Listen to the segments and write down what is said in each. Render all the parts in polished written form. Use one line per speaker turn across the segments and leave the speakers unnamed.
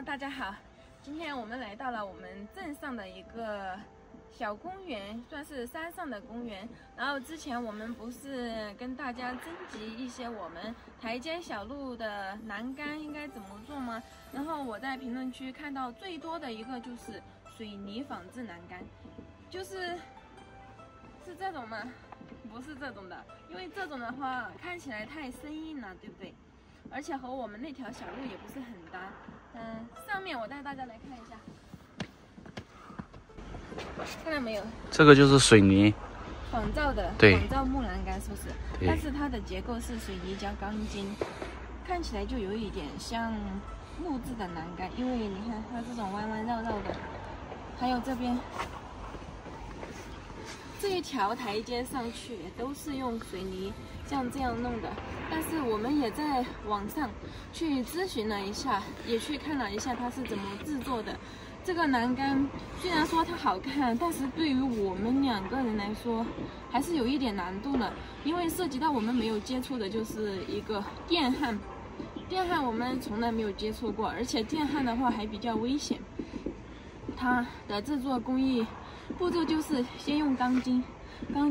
大家好，今天我们来到了我们鎮上的一個小公園，算是山上的公園。然後之前我們不是跟大家徵集一些我們台階小路的欄杆應該怎麼做嗎？然後我在評論區看到最多的一個就是水泥仿制欄杆，是這種嗎？不是這種的，因為這種的話看起來太生硬了，對不對？而且和我們那條小路也不是很搭。上面我帶大家來看一下，看到沒有？這個就是水泥仿造的，仿造木欄杆，是不是？但是它的結構是水泥加鋼筋，看起來就有一點像木質的欄杆，因為你看它這種彎彎繞繞的，還有這邊這一條台階上去也都是用水泥像這樣弄的。但是我們也在網上去諮詢了一下，也去看了一下它是怎麼制作的。這個欄杆雖然說它好看，但是對於我們兩個人來說還是有一點難度的，因為涉及到我們沒有接觸的就是一個電焊。電焊我們從來沒有接觸過，而且電焊的話還比較危險。它的制作工藝步驟就是先用鋼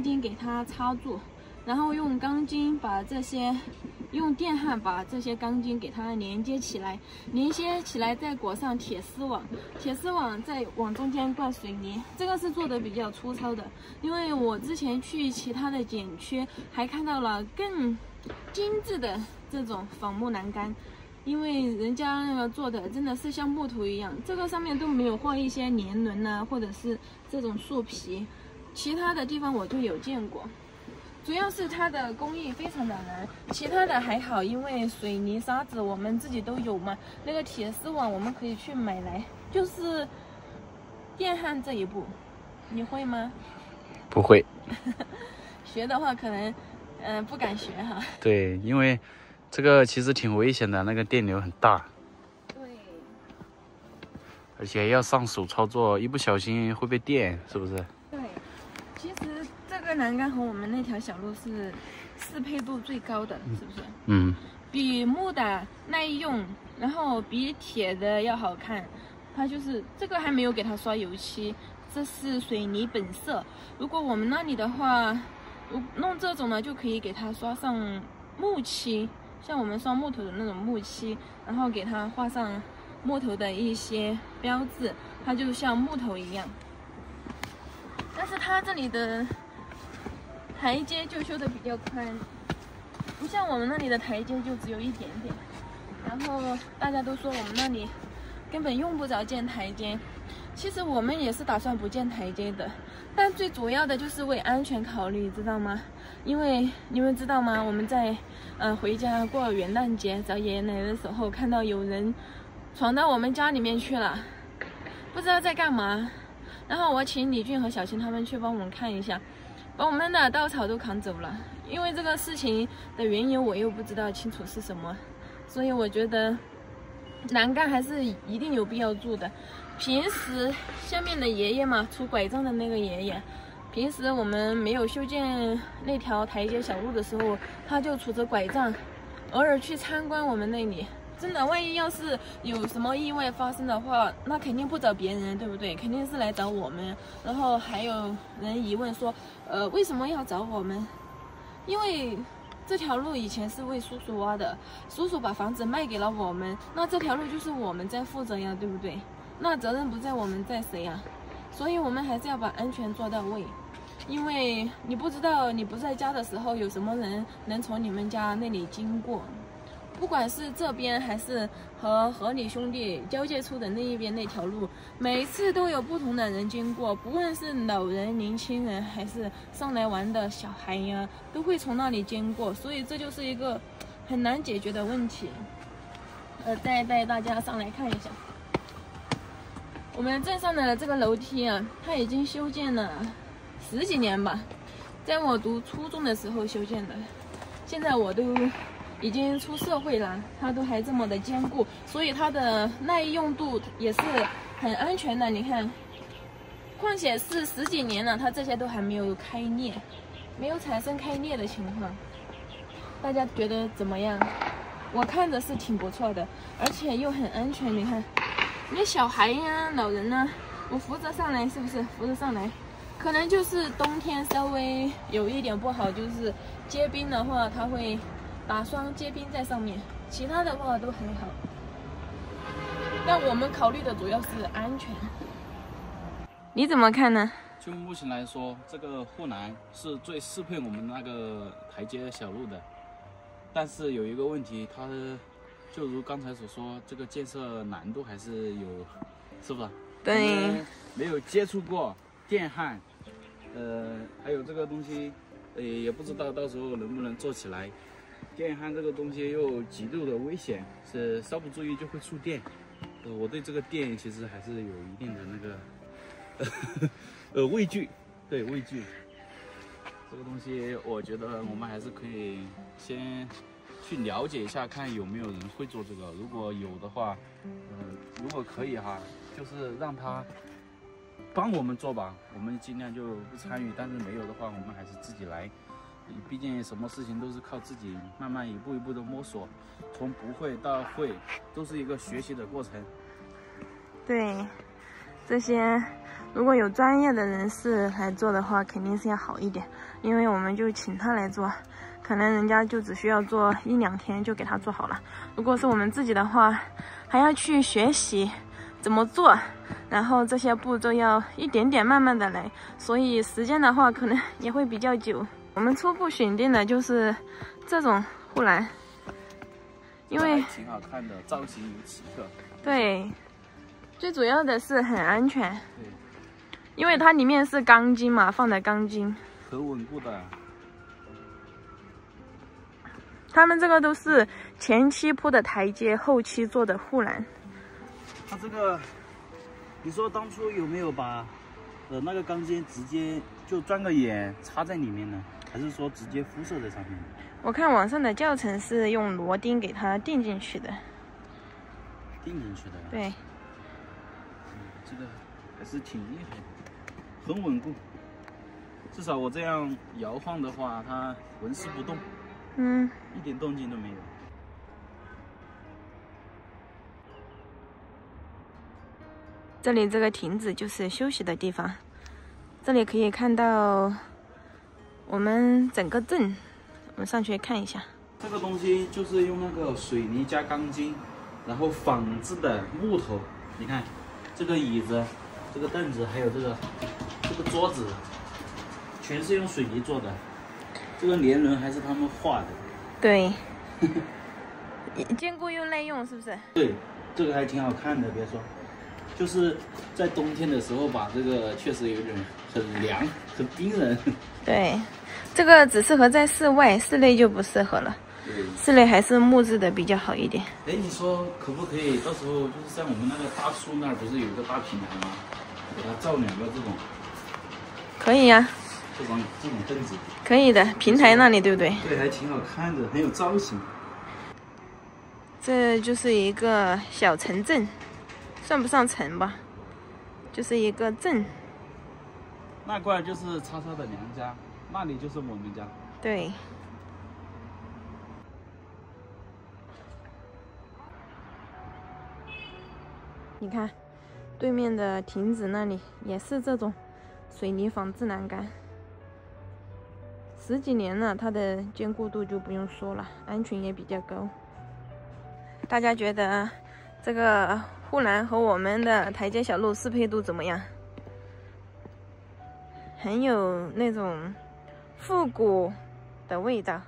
筋給它插住，然後用鋼筋把用電焊把這些鋼筋給它連接起來，再裹上鐵絲網，再往中間灌水泥。這個是做的比較粗糙的，因為我之前去其他的景區還看到了更精緻的這種仿木欄杆，因為人家那個做的真的是像木頭一樣，這個上面都沒有畫一些年輪啊，或者是這種樹皮，其他的地方我都有見過。主要是它的工藝非常的難，其他的還好，因為水泥沙子我們自己都有嘛。那個鐵絲網我們可以去買來，就是電焊這一步，你會嗎？
不會。
學的話可能不敢學哈。
對，因為這個其實挺危險的，那個電流很大。
對。
而且要上手操作，一不小心會被電，是不是？
對，其實這個欄杆和我們那條小路是適配度最高的，是不是？嗯。比木的耐用，然後比鐵的要好看。它就是這個還沒有給它刷油漆，這是水泥本色。如果我們那裡的話，弄這種呢，就可以給它刷上木漆，像我們刷木頭的那種木漆，然後給它畫上木頭的一些標誌，它就像木頭一樣。但是它這裡的台階就修得比較寬，不像我們那裡的台階就只有一點點。然後大家都說我們那裡根本用不着建台階，其實我們也是打算不建台階的，但最主要的就是為安全考慮，知道嗎？因為你們知道嗎？我們在回家過元旦節找爺爺奶奶的時候，看到有人闖到我們家裡面去了，不知道在幹嘛。然後我請李俊和小新他們去幫我們看一下，把我們的稻草都扛走了。因為這個事情的原因我又不知道清楚是什麼，所以我覺得欄杆還是一定有必要做的。平時下面的爺爺嘛，拄拐杖的那個爺爺，平時我們沒有修建那條台階小路的時候，他就拄着拐杖，偶爾去參觀我們那裡。真的，萬一要是有什麼意外發生的話，那肯定不找別人，對不對？肯定是來找我們。然後還有人疑問說，為什麼要找我們？因為這條路以前是為叔叔挖的，叔叔把房子賣給了我們，那這條路就是我們在負責呀，對不對？那責任不在我們，在誰呀？所以我們還是要把安全做到位，因為你不知道你不在家的時候有什麼人能從你們家那裡經過。不管是這邊還是和河里兄弟交界處的那一邊那條路，每次都有不同的人經過，不論是老人、年輕人還是上來玩的小孩呀，都會從那裡經過，所以這就是一個很難解決的問題。再帶大家上來看一下，我們鎮上的這個樓梯啊，它已經修建了10幾年吧，在我讀初中的時候修建的，現在我都已經出社會了，它都還這麼的堅固，所以它的耐用度也是很安全的。你看，況且是10幾年了，它這些都還沒有開裂，沒有產生開裂的情況。大家覺得怎麼樣？我看着是挺不錯的，而且又很安全。你看，那小孩呀、老人呢，我扶着上来，是不是扶着上来？可能就是冬天稍微有一点不好，就是结冰的話，它会打霜结冰在上面，其他的話都很好。但我们考虑的主要是安全。你怎麼看呢？
就目前來說，這個護欄是最適配我們那個台階小路的。但是有一個問題，它就如剛才所說，這個建設難度還是有，是吧？
對。
沒有接觸過電焊，還有這個東西，也不知道到時候能不能做起來。電焊這個東西又極度的危險，是稍不注意就會觸電。我對這個電其實還是有一定的那個畏懼，對畏懼。這個東西我覺得我們還是可以先去了解一下，看有沒有人會做這個。如果有的話，如果可以哈，就是讓他幫我們做吧，我們盡量就不參與。但是沒有的話，我們還是自己來。畢竟什麼事情都是靠自己慢慢一步一步的摸索，從不會到會，都是一個學習的過程。
對，這些如果有專業的人士來做的話，肯定是要好一點，因為我們就請他來做，可能人家就只需要做1-2天就給他做好了。如果是我們自己的話，還要去學習怎麼做，然後這些步驟要一點點慢慢的來，所以時間的話可能也會比較久。我們初步選定的就是這種護欄，因為
挺好看的，造型有奇特。
對，最主要的是很安全。
對，
因為它裡面是鋼筋嘛，放的鋼筋，
很穩固的。
他們這個都是前期鋪的台階，後期做的護欄。
它這個，你說當初有沒有把那個鋼筋直接就鑽個眼插在裡面呢？還是說直接敷設在上面？
我看網上的教程是用螺釘給它釘進去的。
釘進去的。
對。
這個還是挺厲害的，很穩固。
至少我這樣搖晃的話，它紋絲不動。一點動靜都沒有。
這裡這個亭子就是休息的地方，這裡可以看到我們整個鎮，我們上去看一下。
這個東西就是用那個水泥加鋼筋，然後仿制的木頭。你看，這個椅子、這個凳子，還有這個桌子，全是用水泥做的。這個年輪還是他們畫的。
對。堅固又耐用，是不是？
對，這個還挺好看的。別說，就是在冬天的時候吧，這個確實有點很涼、很冰冷。
對，這個只適合在室外，室內就不適合了。
對，
室內還是木質的比較好一點。
哎，你說可不可以到時候就是像我們那個大樹那兒不是有一個大平台嗎？給它造2個這種。
可以呀。
這種凳子。
可以的，平台那裡對不對？
對，還挺好看的，很有造型。
這就是一個小城鎮，算不上城吧，就是一個鎮。
那塊就是叉叉的娘家，那裡就是我們家。
對。你看，對面的亭子那裡也是這種水泥仿制欄杆，10幾年了，它的堅固度就不用說了，安全也比較高。大家覺得這個護欄和我們的台階小路適配度怎麼樣？很有那種復古的味道。